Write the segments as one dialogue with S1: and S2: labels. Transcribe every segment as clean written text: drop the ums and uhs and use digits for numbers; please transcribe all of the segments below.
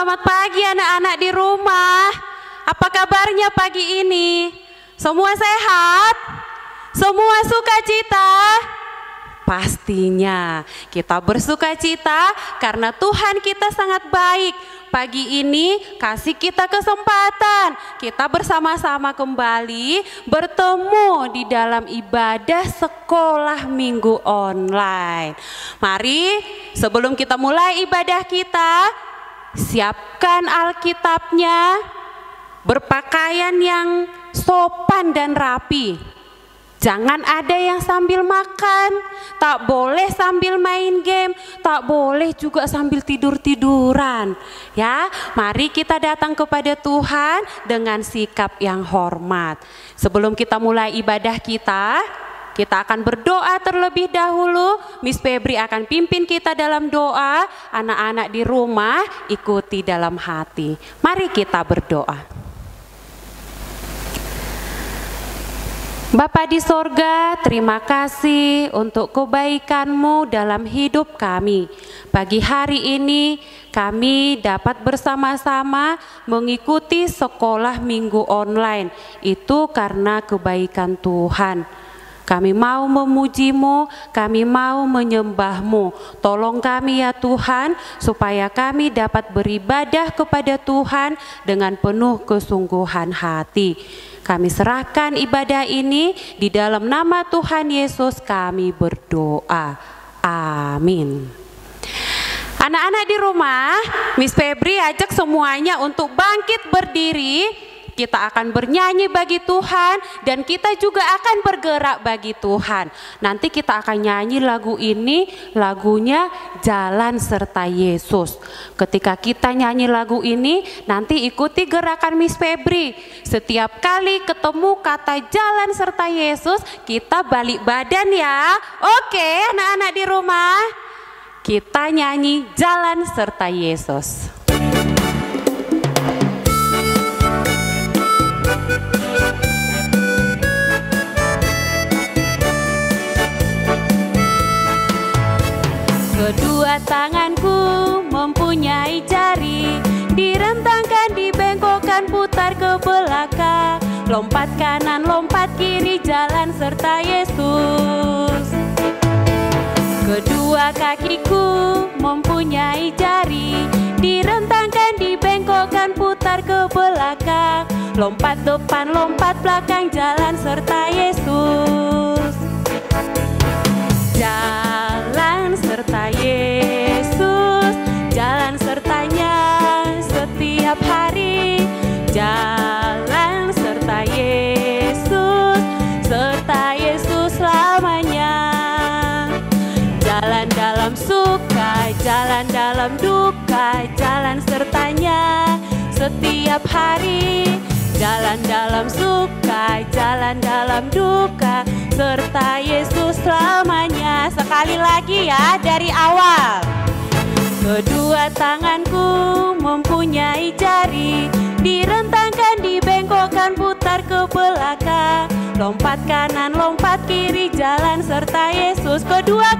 S1: Selamat pagi anak-anak di rumah. Apa kabarnya pagi ini? Semua sehat? Semua sukacita? Pastinya kita bersukacita karena Tuhan kita sangat baik. Pagi ini kasih kita kesempatan kita bersama-sama kembali bertemu di dalam ibadah sekolah minggu online. Mari sebelum kita mulai ibadah kita, siapkan Alkitabnya, berpakaian yang sopan dan rapi. Jangan ada yang sambil makan, tak boleh sambil main game, tak boleh juga sambil tidur-tiduran. Ya, mari kita datang kepada Tuhan dengan sikap yang hormat. Sebelum kita mulai ibadah kita akan berdoa terlebih dahulu. Miss Febri akan pimpin kita dalam doa. Anak-anak di rumah ikuti dalam hati. Mari kita berdoa. Bapa di sorga, terima kasih untuk kebaikan-Mu dalam hidup kami. Pagi hari ini kami dapat bersama-sama mengikuti sekolah minggu online. Itu karena kebaikan Tuhan. Kami mau memuji-Mu, kami mau menyembah-Mu. Tolong kami ya Tuhan, supaya kami dapat beribadah kepada Tuhan dengan penuh kesungguhan hati. Kami serahkan ibadah ini di dalam nama Tuhan Yesus kami berdoa. Amin. Anak-anak di rumah, Miss Febri ajak semuanya untuk bangkit berdiri. Kita akan bernyanyi bagi Tuhan dan kita juga akan bergerak bagi Tuhan. Nanti kita akan nyanyi lagu ini, lagunya Jalan Serta Yesus. Ketika kita nyanyi lagu ini, nanti ikuti gerakan Miss Febri. Setiap kali ketemu kata Jalan Serta Yesus, kita balik badan ya. Oke, anak-anak di rumah, kita nyanyi Jalan Serta Yesus. Kedua tanganku mempunyai jari, direntangkan, dibengkokkan, putar ke belakang, lompat kanan, lompat kiri, jalan serta Yesus. Kedua kakiku mempunyai jari, direntangkan, dibengkokkan, putar ke belakang, lompat depan, lompat belakang, jalan serta Yesus. Jalan serta Yesus, jalan sertanya setiap hari. Jalan serta Yesus selamanya. Jalan dalam suka, jalan dalam duka, jalan sertanya setiap hari. Jalan dalam suka, jalan dalam duka, serta Yesus selamanya. Sekali lagi ya, dari awal. Kedua tanganku mempunyai jari, direntangkan, dibengkokkan, putar ke belakang, lompat kanan, lompat kiri, jalan serta Yesus. Kedua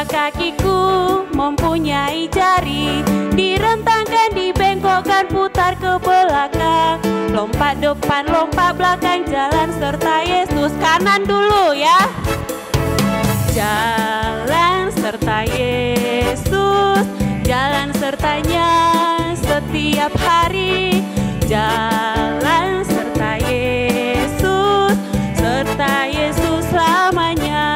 S1: kakiku mempunyai jari, direntangkan, dibengkokkan, putar ke belakang, lompat depan, lompat belakang, jalan serta Yesus. Kanan dulu ya. Jalan serta Yesus, jalan sertanya setiap hari. Jalan serta Yesus selamanya.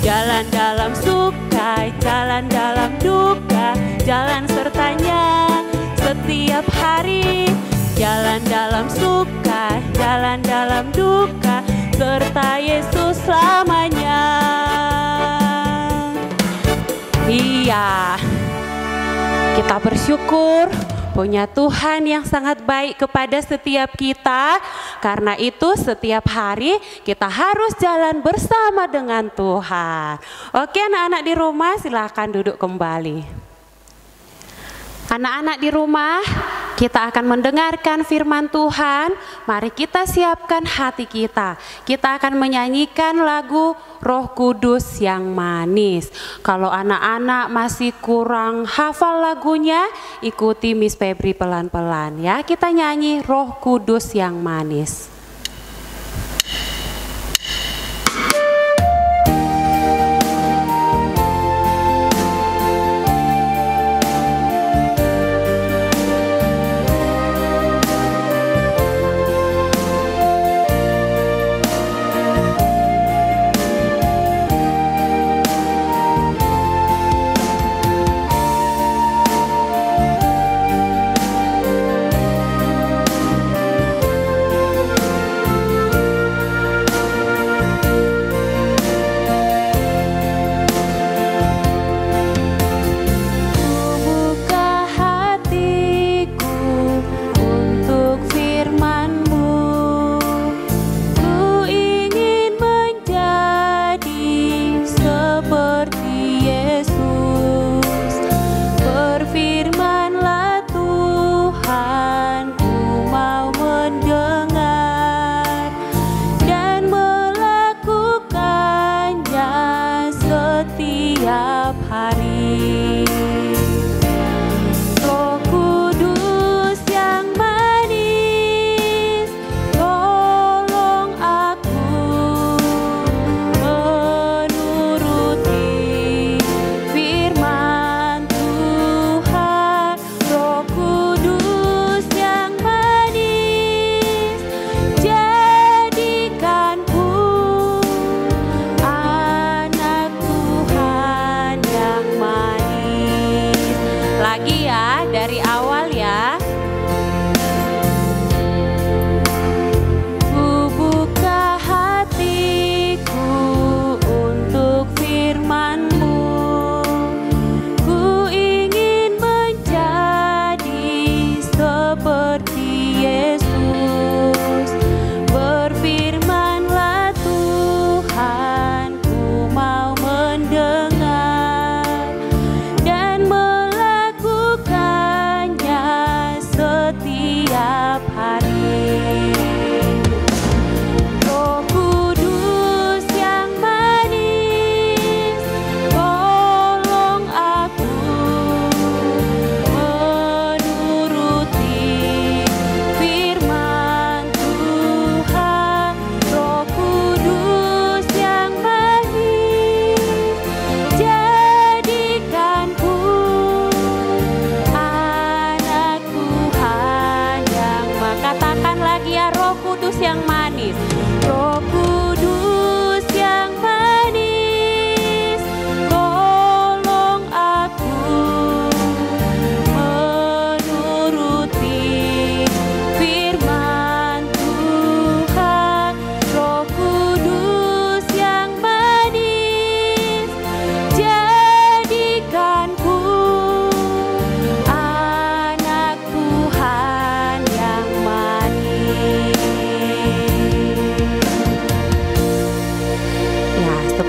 S1: Jalan dalam suka, jalan dalam duka, jalan sertanya setiap hari. Jalan dalam suka, jalan dalam duka, serta Yesus selamanya. Iya, kita bersyukur punya Tuhan yang sangat baik kepada setiap kita. Karena itu setiap hari kita harus jalan bersama dengan Tuhan. Oke, anak-anak di rumah silahkan duduk kembali. Anak-anak di rumah, kita akan mendengarkan firman Tuhan. Mari kita siapkan hati kita. Kita akan menyanyikan lagu Roh Kudus yang manis. Kalau anak-anak masih kurang hafal lagunya, ikuti Miss Febri pelan-pelan ya. Kita nyanyi Roh Kudus yang manis.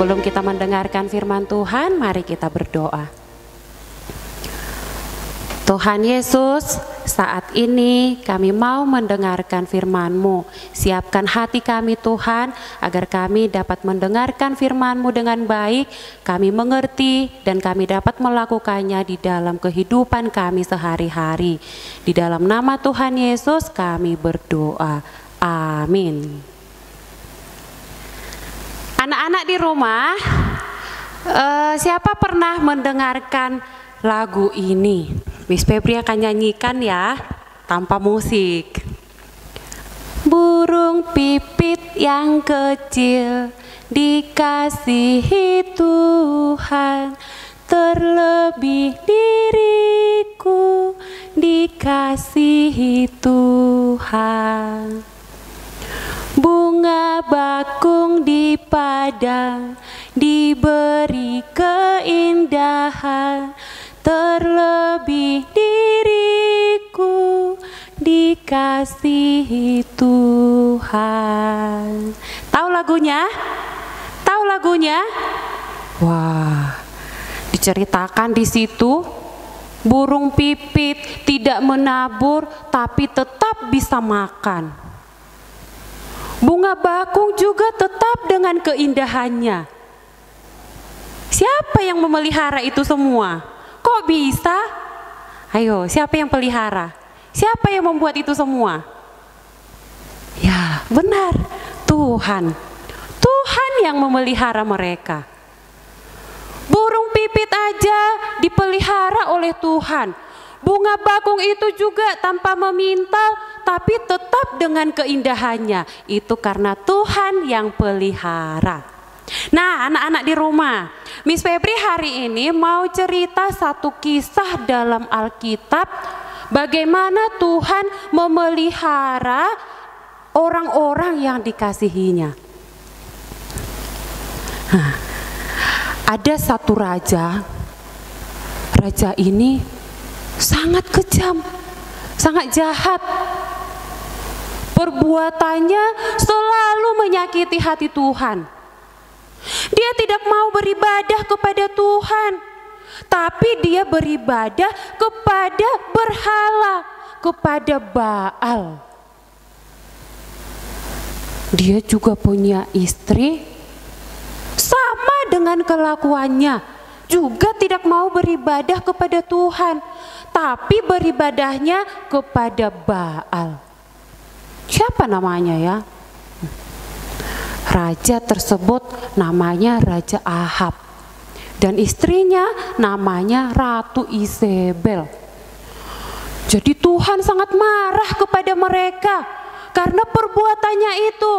S1: Sebelum kita mendengarkan firman Tuhan, mari kita berdoa. Tuhan Yesus, saat ini kami mau mendengarkan firman-Mu. Siapkan hati kami Tuhan, agar kami dapat mendengarkan firman-Mu dengan baik, kami mengerti dan kami dapat melakukannya di dalam kehidupan kami sehari-hari. Di dalam nama Tuhan Yesus kami berdoa. Amin. Anak-anak di rumah, siapa pernah mendengarkan lagu ini? Miss Febri akan nyanyikan ya, tanpa musik. Burung pipit yang kecil dikasihi Tuhan, terlebih diriku dikasihi Tuhan. Bunga bakung di padang diberi keindahan, terlebih diriku dikasihi Tuhan. Tahu lagunya? Tahu lagunya? Wah, diceritakan di situ Burung pipit tidak menabur tapi tetap bisa makan. Bunga bakung juga tetap dengan keindahannya. Siapa yang memelihara itu semua? Kok bisa? Ayo, siapa yang pelihara? Siapa yang membuat itu semua? Ya, benar, Tuhan. Tuhan yang memelihara mereka. Burung pipit aja dipelihara oleh Tuhan. Bunga bakung itu juga tanpa meminta, tapi tetap dengan keindahannya. Itu karena Tuhan yang pelihara. Nah, anak-anak di rumah, Miss Febri hari ini mau cerita satu kisah dalam Alkitab, bagaimana Tuhan memelihara orang-orang yang dikasihinya. Nah, ada satu raja. Raja ini sangat kejam, sangat jahat. Perbuatannya selalu menyakiti hati Tuhan. Dia tidak mau beribadah kepada Tuhan, tapi dia beribadah kepada berhala, kepada Baal. Dia juga punya istri, sama dengan kelakuannya, juga tidak mau beribadah kepada Tuhan, tapi beribadahnya kepada Baal. Siapa namanya ya? Raja tersebut namanya Raja Ahab, dan istrinya namanya Ratu Izebel. Jadi Tuhan sangat marah kepada mereka karena perbuatannya itu.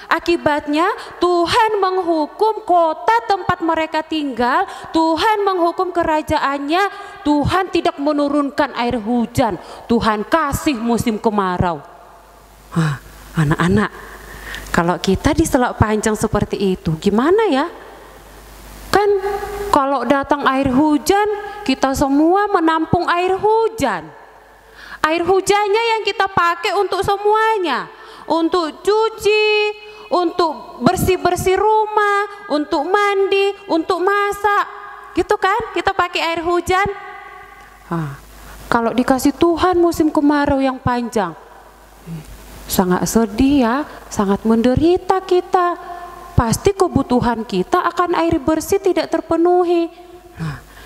S1: Akibatnya Tuhan menghukum kota tempat mereka tinggal, Tuhan menghukum kerajaannya, Tuhan tidak menurunkan air hujan, Tuhan kasih musim kemarau. Anak-anak, kalau kita di Selak Panjang seperti itu, gimana ya? Kan kalau datang air hujan, kita semua menampung air hujan. Air hujannya yang kita pakai untuk semuanya, untuk cuci, untuk bersih-bersih rumah, untuk mandi, untuk masak, gitu kan? Kita pakai air hujan. Kalau dikasih Tuhan musim kemarau yang panjang, sangat sedih ya, sangat menderita kita. Pasti kebutuhan kita akan air bersih tidak terpenuhi.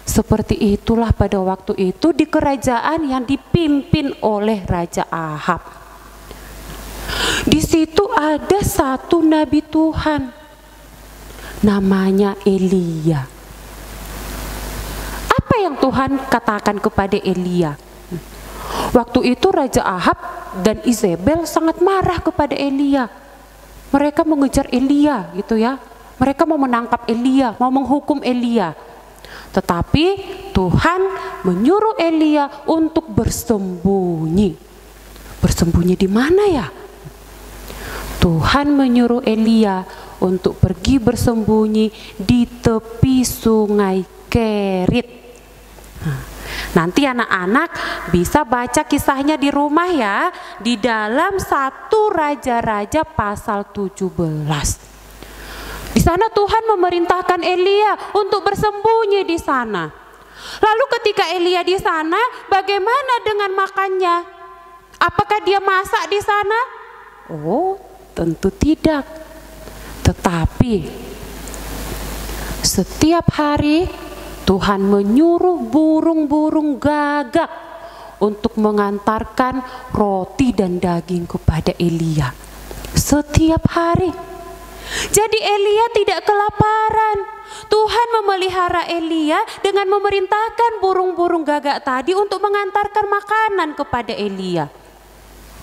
S1: Seperti itulah pada waktu itu di kerajaan yang dipimpin oleh Raja Ahab. Di situ ada satu nabi Tuhan, namanya Elia. Apa yang Tuhan katakan kepada Elia? Waktu itu Raja Ahab dan Izebel sangat marah kepada Elia. Mereka mengejar Elia gitu ya. Mereka mau menangkap Elia, mau menghukum Elia. Tetapi Tuhan menyuruh Elia untuk bersembunyi. Bersembunyi di mana ya? Tuhan menyuruh Elia untuk pergi bersembunyi di tepi sungai Kerit. Nanti anak-anak bisa baca kisahnya di rumah ya, di dalam 1 Raja-Raja pasal 17. Di sana Tuhan memerintahkan Elia untuk bersembunyi di sana. Lalu ketika Elia di sana, bagaimana dengan makannya? Apakah dia masak di sana? Oh, tentu tidak. Tetapi setiap hari Tuhan menyuruh burung-burung gagak untuk mengantarkan roti dan daging kepada Elia setiap hari. Jadi Elia tidak kelaparan. Tuhan memelihara Elia dengan memerintahkan burung-burung gagak tadi untuk mengantarkan makanan kepada Elia.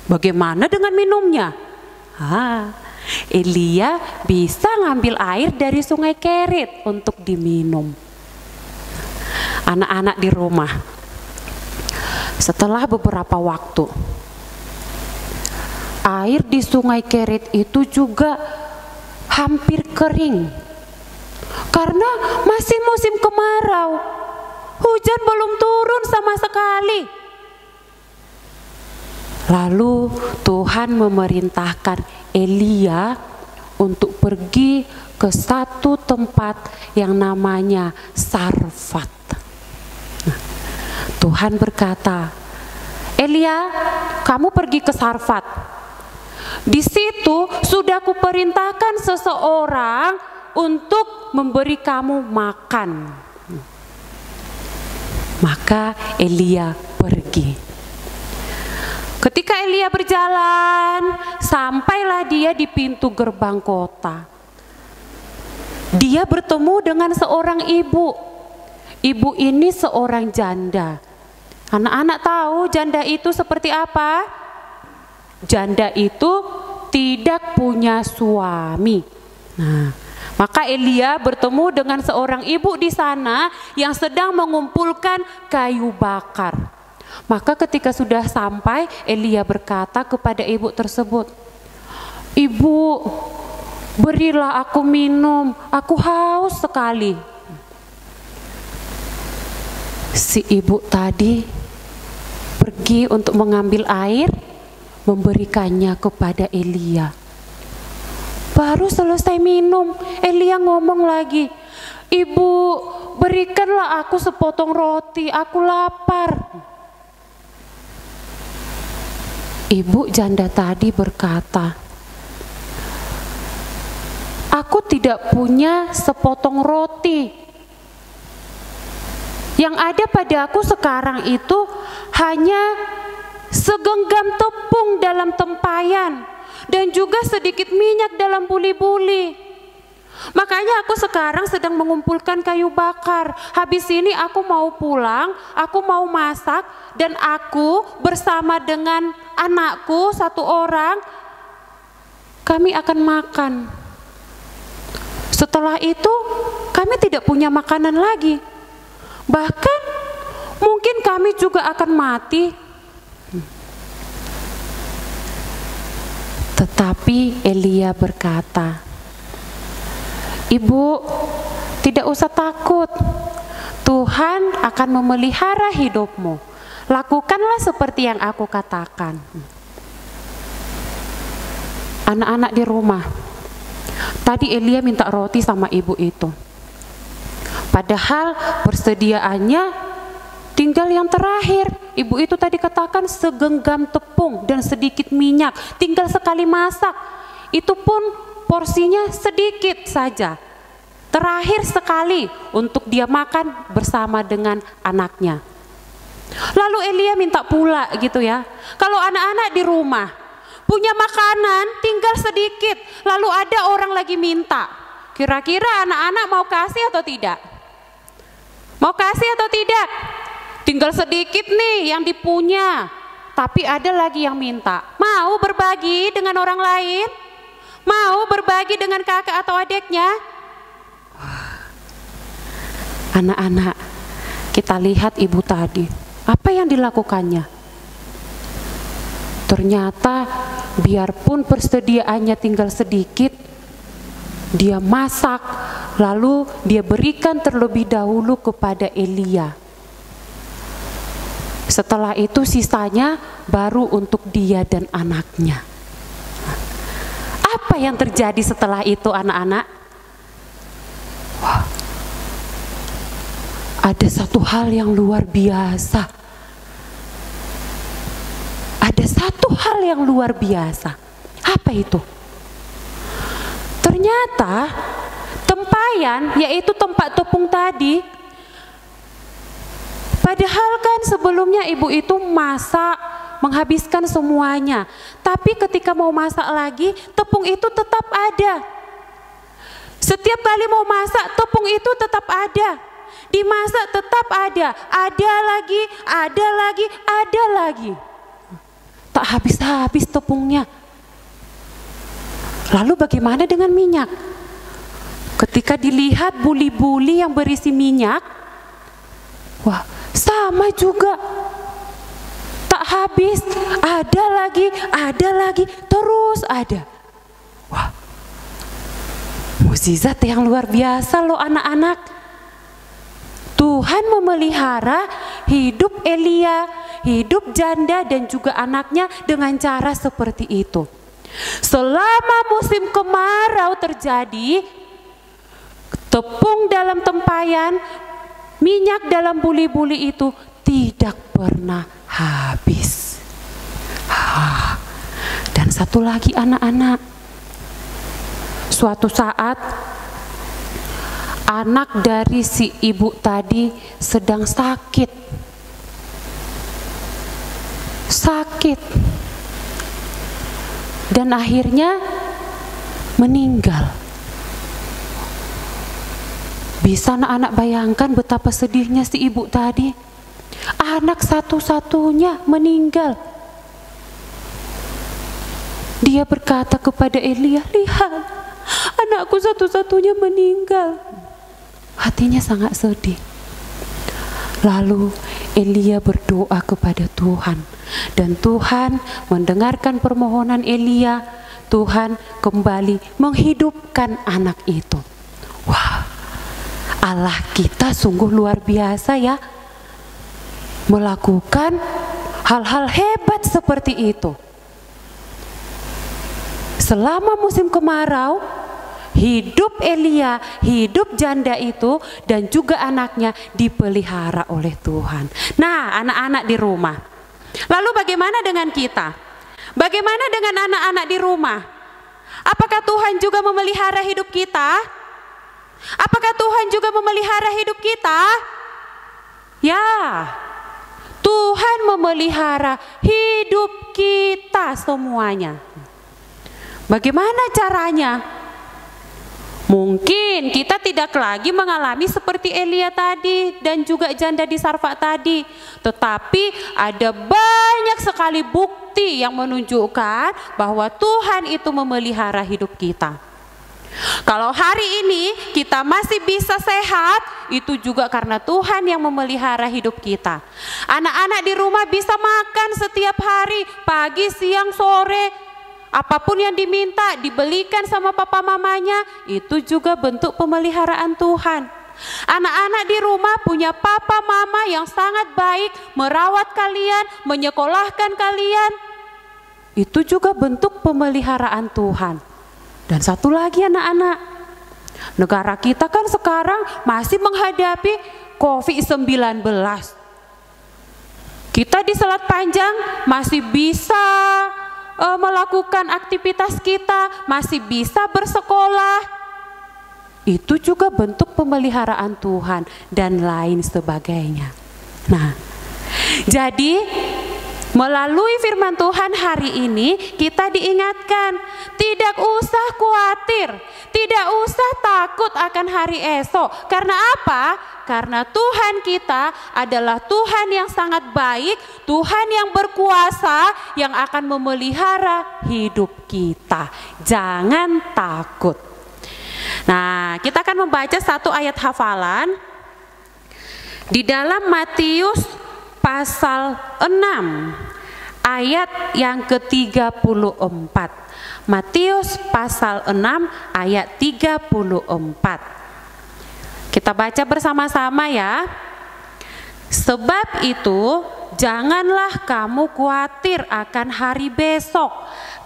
S1: Bagaimana dengan minumnya? Elia bisa ngambil air dari sungai Kerit untuk diminum. Anak-anak di rumah, setelah beberapa waktu, air di sungai Kerit itu juga hampir kering karena masih musim kemarau. Hujan belum turun sama sekali. Lalu Tuhan memerintahkan Elia untuk pergi ke satu tempat yang namanya Sarfat. Tuhan berkata, Elia, kamu pergi ke Sarfat. Di situ sudah kuperintahkan seseorang untuk memberi kamu makan. Maka Elia pergi. Ketika Elia berjalan, sampailah dia di pintu gerbang kota. Dia bertemu dengan seorang ibu. Ibu ini seorang janda. Anak-anak tahu janda itu seperti apa? Janda itu tidak punya suami. Nah, maka Elia bertemu dengan seorang ibu di sana yang sedang mengumpulkan kayu bakar. Maka ketika sudah sampai, Elia berkata kepada ibu tersebut, "Ibu, berilah aku minum, aku haus sekali." Si ibu tadi pergi untuk mengambil air, memberikannya kepada Elia. Baru selesai minum, Elia ngomong lagi, "Ibu, berikanlah aku sepotong roti, aku lapar." Ibu janda tadi berkata, "Aku tidak punya sepotong roti. Yang ada pada aku sekarang itu hanya segenggam tepung dalam tempayan dan juga sedikit minyak dalam buli-buli. Makanya aku sekarang sedang mengumpulkan kayu bakar. Habis ini aku mau pulang, aku mau masak, dan aku bersama dengan anakku satu orang, kami akan makan. Setelah itu kami tidak punya makanan lagi. Bahkan mungkin kami juga akan mati." Tetapi Elia berkata, "Ibu, tidak usah takut. Tuhan akan memelihara hidupmu. Lakukanlah seperti yang aku katakan." Anak-anak di rumah, tadi Elia minta roti sama ibu itu. Padahal persediaannya tinggal yang terakhir. Ibu itu tadi katakan segenggam tepung dan sedikit minyak, tinggal sekali masak. Itu pun porsinya sedikit saja. Terakhir sekali untuk dia makan bersama dengan anaknya. Lalu Elia minta pula gitu ya. Kalau anak-anak di rumah punya makanan tinggal sedikit, lalu ada orang lagi minta, kira-kira anak-anak mau kasih atau tidak? Mau kasih atau tidak? Tinggal sedikit nih yang dipunya, tapi ada lagi yang minta. Mau berbagi dengan orang lain? Mau berbagi dengan kakak atau adiknya? Anak-anak, kita lihat ibu tadi, apa yang dilakukannya? Ternyata biarpun persediaannya tinggal sedikit, dia masak, lalu dia berikan terlebih dahulu kepada Elia. Setelah itu sisanya baru untuk dia dan anaknya. Apa yang terjadi setelah itu, anak-anak? Wah, ada satu hal yang luar biasa. Ada satu hal yang luar biasa. Apa itu? Ternyata tempayan, yaitu tempat tepung tadi, padahal kan sebelumnya ibu itu masak, menghabiskan semuanya. Tapi ketika mau masak lagi, tepung itu tetap ada. Setiap kali mau masak, tepung itu tetap ada. Dimasak tetap ada. Ada lagi, ada lagi, ada lagi. Tak habis-habis tepungnya. Lalu bagaimana dengan minyak? Ketika dilihat buli-buli yang berisi minyak, wah, sama juga. Tak habis, ada lagi, terus ada. Wah, mukjizat yang luar biasa loh anak-anak. Tuhan memelihara hidup Elia, hidup janda dan juga anaknya dengan cara seperti itu. Selama musim kemarau terjadi, tepung dalam tempayan, minyak dalam buli-buli itu tidak tidak pernah habis. Dan satu lagi anak-anak, suatu saat anak dari si ibu tadi sedang sakit. Dan akhirnya meninggal. Bisa anak-anak bayangkan betapa sedihnya si ibu tadi. Anak satu-satunya meninggal. Dia berkata kepada Elia, "Lihat, anakku satu-satunya meninggal." Hatinya sangat sedih. Lalu Elia berdoa kepada Tuhan, dan Tuhan mendengarkan permohonan Elia. Tuhan kembali menghidupkan anak itu. Wah, Allah kita sungguh luar biasa ya, melakukan hal-hal hebat seperti itu. Selama musim kemarau, hidup Elia, hidup janda itu dan juga anaknya dipelihara oleh Tuhan. Nah, anak-anak di rumah, lalu bagaimana dengan kita? Bagaimana dengan anak-anak di rumah? Apakah Tuhan juga memelihara hidup kita? Apakah Tuhan juga memelihara hidup kita? Ya, Tuhan memelihara hidup kita semuanya. Bagaimana caranya? Mungkin kita tidak lagi mengalami seperti Elia tadi dan juga janda di Sarfat tadi, tetapi ada banyak sekali bukti yang menunjukkan bahwa Tuhan itu memelihara hidup kita. Kalau hari ini kita masih bisa sehat, itu juga karena Tuhan yang memelihara hidup kita. Anak-anak di rumah bisa makan setiap hari, pagi, siang, sore. Apapun yang diminta dibelikan sama papa mamanya, itu juga bentuk pemeliharaan Tuhan. Anak-anak di rumah punya papa mama yang sangat baik, merawat kalian, menyekolahkan kalian. Itu juga bentuk pemeliharaan Tuhan. Dan satu lagi anak-anak, negara kita kan sekarang masih menghadapi COVID-19. Kita di Selat Panjang masih bisa melakukan aktivitas kita, masih bisa bersekolah. Itu juga bentuk pemeliharaan Tuhan dan lain sebagainya. Nah, jadi melalui firman Tuhan hari ini kita diingatkan, tidak usah khawatir, tidak usah takut akan hari esok. Karena apa? Karena Tuhan kita adalah Tuhan yang sangat baik, Tuhan yang berkuasa, yang akan memelihara hidup kita. Jangan takut. Nah, kita akan membaca satu ayat hafalan di dalam Matius pasal 6 ayat yang ke-34. Matius pasal 6 ayat 34. Kita baca bersama-sama ya. Sebab itu janganlah kamu khawatir akan hari besok,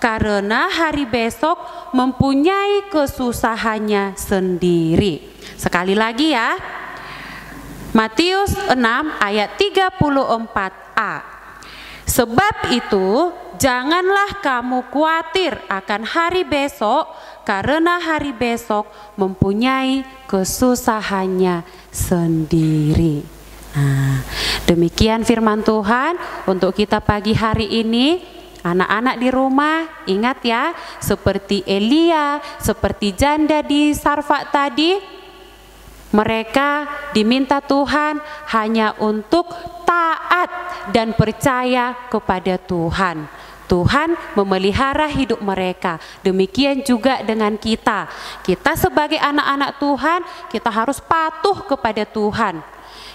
S1: karena hari besok mempunyai kesusahannya sendiri. Sekali lagi ya. Matius 6 ayat 34a. Sebab itu janganlah kamu khawatir akan hari besok, karena hari besok mempunyai kesusahannya sendiri. Nah, demikian firman Tuhan untuk kita pagi hari ini. Anak-anak di rumah, ingat ya, seperti Elia, seperti janda di Sarfat tadi, mereka diminta Tuhan hanya untuk taat dan percaya kepada Tuhan. Tuhan memelihara hidup mereka. Demikian juga dengan kita. Kita sebagai anak-anak Tuhan, kita harus patuh kepada Tuhan.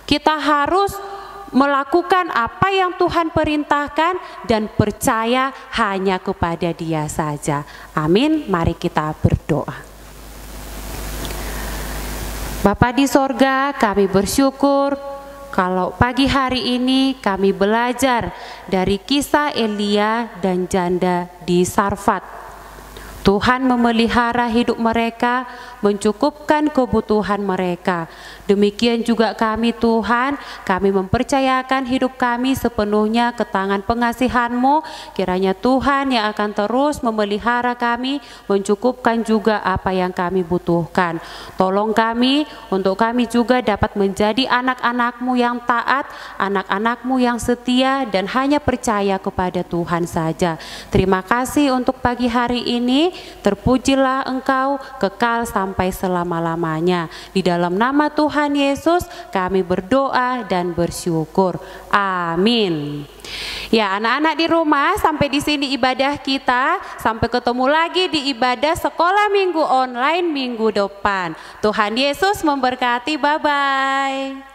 S1: Kita harus melakukan apa yang Tuhan perintahkan dan percaya hanya kepada Dia saja. Amin. Mari kita berdoa. Bapa di sorga, kami bersyukur kalau pagi hari ini kami belajar dari kisah Elia dan janda di Sarfat. Tuhan memelihara hidup mereka, mencukupkan kebutuhan mereka. Demikian juga kami Tuhan, kami mempercayakan hidup kami sepenuhnya ke tangan pengasihan-Mu. Kiranya Tuhan yang akan terus memelihara kami, mencukupkan juga apa yang kami butuhkan. Tolong kami untuk kami juga dapat menjadi anak-anak-Mu yang taat, anak-anak-Mu yang setia dan hanya percaya kepada Tuhan saja. Terima kasih untuk pagi hari ini, terpujilah Engkau kekal sampai selama-lamanya. Di dalam nama Tuhan Yesus kami berdoa dan bersyukur. Amin. Ya, anak-anak di rumah, sampai di sini ibadah kita. Sampai ketemu lagi di ibadah sekolah minggu online minggu depan. Tuhan Yesus memberkati. Bye-bye.